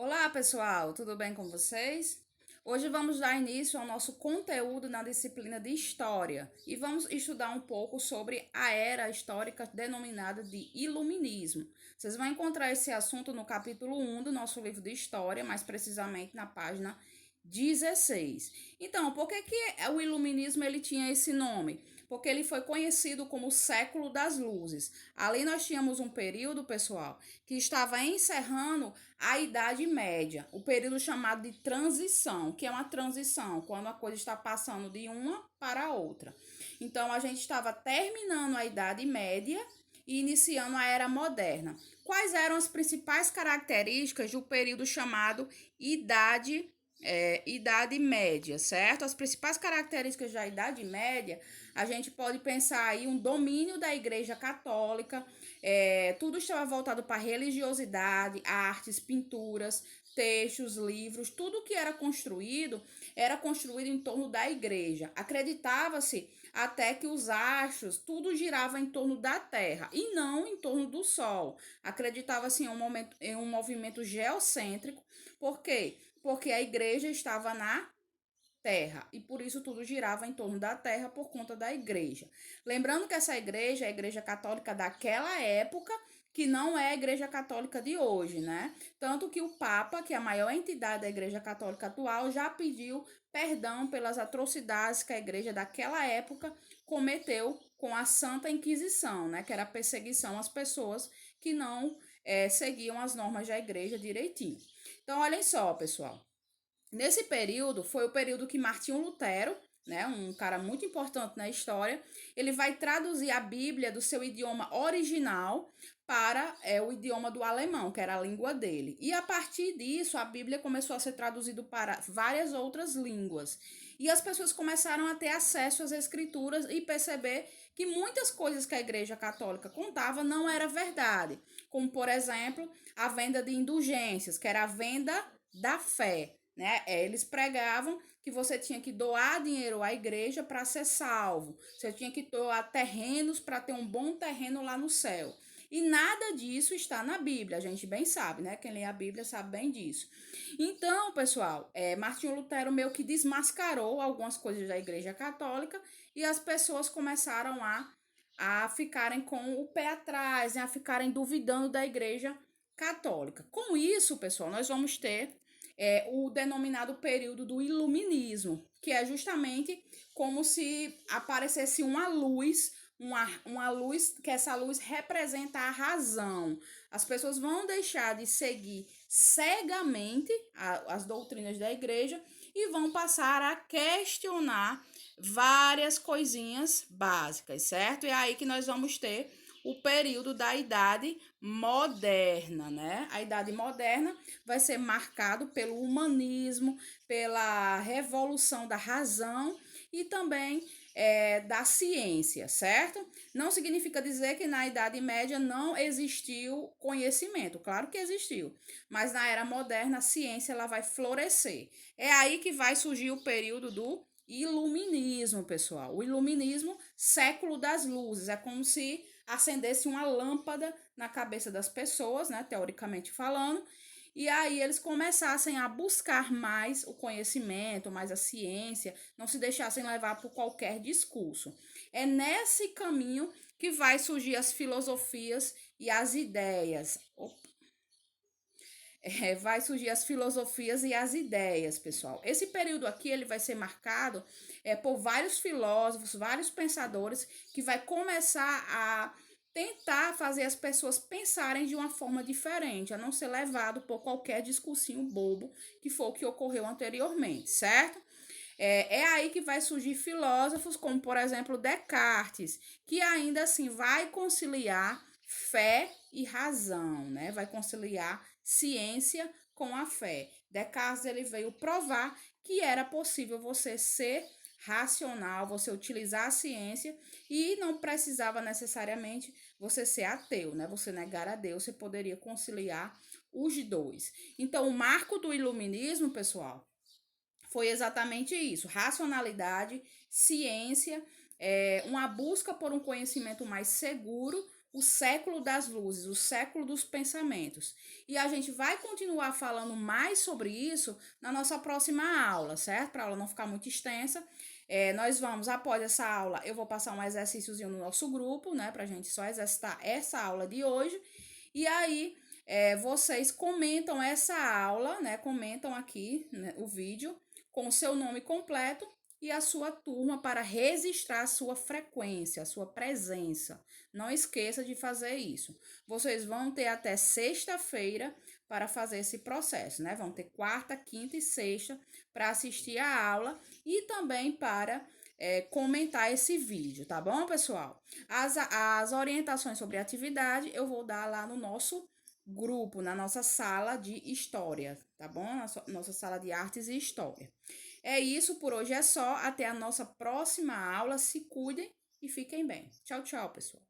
Olá, pessoal, tudo bem com vocês? Hoje vamos dar início ao nosso conteúdo na disciplina de História e vamos estudar um pouco sobre a era histórica denominada de Iluminismo. Vocês vão encontrar esse assunto no capítulo 1 do nosso livro de História, mais precisamente na página 16. Então, por que o Iluminismo ele tinha esse nome? Porque ele foi conhecido como o século das luzes. Ali nós tínhamos um período, pessoal, que estava encerrando a Idade Média, o período chamado de transição, que é uma transição, quando a coisa está passando de uma para a outra. Então, a gente estava terminando a Idade Média e iniciando a Era Moderna. Quais eram as principais características do período chamado Idade Média, certo? As principais características da Idade Média, a gente pode pensar aí um domínio da Igreja Católica, tudo estava voltado para religiosidade, artes, pinturas, textos, livros, tudo que era construído em torno da igreja. Acreditava-se até que os astros, tudo girava em torno da Terra e não em torno do Sol. Acreditava-se em um movimento geocêntrico. Por quê? Porque a igreja estava na Terra e por isso tudo girava em torno da Terra por conta da igreja. Lembrando que essa igreja é a igreja católica daquela época, que não é a igreja católica de hoje, né? Tanto que o Papa, que é a maior entidade da igreja católica atual, já pediu perdão pelas atrocidades que a igreja daquela época cometeu com a Santa Inquisição, né? Que era a perseguição às pessoas que não seguiam as normas da igreja direitinho. Então, olhem só, pessoal. Nesse período, foi o período que Martinho Lutero, né, um cara muito importante na história, ele vai traduzir a Bíblia do seu idioma original para o idioma do alemão, que era a língua dele. E a partir disso, a Bíblia começou a ser traduzida para várias outras línguas. E as pessoas começaram a ter acesso às escrituras e perceber que muitas coisas que a Igreja Católica contava não era verdade, como por exemplo, a venda de indulgências, que era a venda da fé, né? Eles pregavam que você tinha que doar dinheiro à igreja para ser salvo. Você tinha que doar terrenos para ter um bom terreno lá no céu. E nada disso está na Bíblia, a gente bem sabe, né? Quem lê a Bíblia sabe bem disso. Então, pessoal, Martinho Lutero meio que desmascarou algumas coisas da Igreja Católica e as pessoas começaram a ficarem com o pé atrás, né? A ficarem duvidando da Igreja Católica. Com isso, pessoal, nós vamos ter o denominado período do Iluminismo, que é justamente como se aparecesse uma luz, que essa luz representa a razão. As pessoas vão deixar de seguir cegamente as doutrinas da igreja e vão passar a questionar várias coisinhas básicas, certo? E é aí que nós vamos ter o período da Idade Moderna, né? A Idade Moderna vai ser marcado pelo humanismo, pela revolução da razão e também da ciência, certo? Não significa dizer que na Idade Média não existiu conhecimento, claro que existiu, mas na Era Moderna a ciência ela vai florescer. É aí que vai surgir o período do Iluminismo, pessoal. O Iluminismo, século das luzes, é como se acendesse uma lâmpada na cabeça das pessoas, né, teoricamente falando, e aí eles começassem a buscar mais o conhecimento, mais a ciência, não se deixassem levar por qualquer discurso. É nesse caminho que vai surgir as filosofias e as ideias. Vai surgir as filosofias e as ideias, pessoal. Esse período aqui ele vai ser marcado por vários filósofos, vários pensadores que vai começar a tentar fazer as pessoas pensarem de uma forma diferente, a não ser levado por qualquer discursinho bobo que for o que ocorreu anteriormente, certo? É aí que vai surgir filósofos como, por exemplo, Descartes, que ainda assim vai conciliar fé e razão, né? Vai conciliar ciência com a fé. Descartes ele veio provar que era possível você ser racional, você utilizar a ciência e não precisava necessariamente você ser ateu, né? Você negar a Deus, você poderia conciliar os dois. Então, o marco do iluminismo, pessoal, foi exatamente isso: racionalidade, ciência, uma busca por um conhecimento mais seguro, o século das luzes, o século dos pensamentos. E a gente vai continuar falando mais sobre isso na nossa próxima aula, certo? Para a aula não ficar muito extensa. Nós vamos, após essa aula, eu vou passar um exercíciozinho no nosso grupo, né? Pra gente só exercitar essa aula de hoje. E aí, vocês comentam essa aula, né? Comentam aqui, né, o vídeo com o seu nome completo e a sua turma para registrar a sua frequência, a sua presença. Não esqueça de fazer isso. Vocês vão ter até sexta-feira para fazer esse processo, né? Vão ter quarta, quinta e sexta para assistir a aula e também para comentar esse vídeo, tá bom, pessoal? As orientações sobre a atividade eu vou dar lá no nosso grupo, na nossa sala de história, tá bom? Nossa sala de artes e história. É isso, por hoje é só. Até a nossa próxima aula. Se cuidem e fiquem bem. Tchau, tchau, pessoal.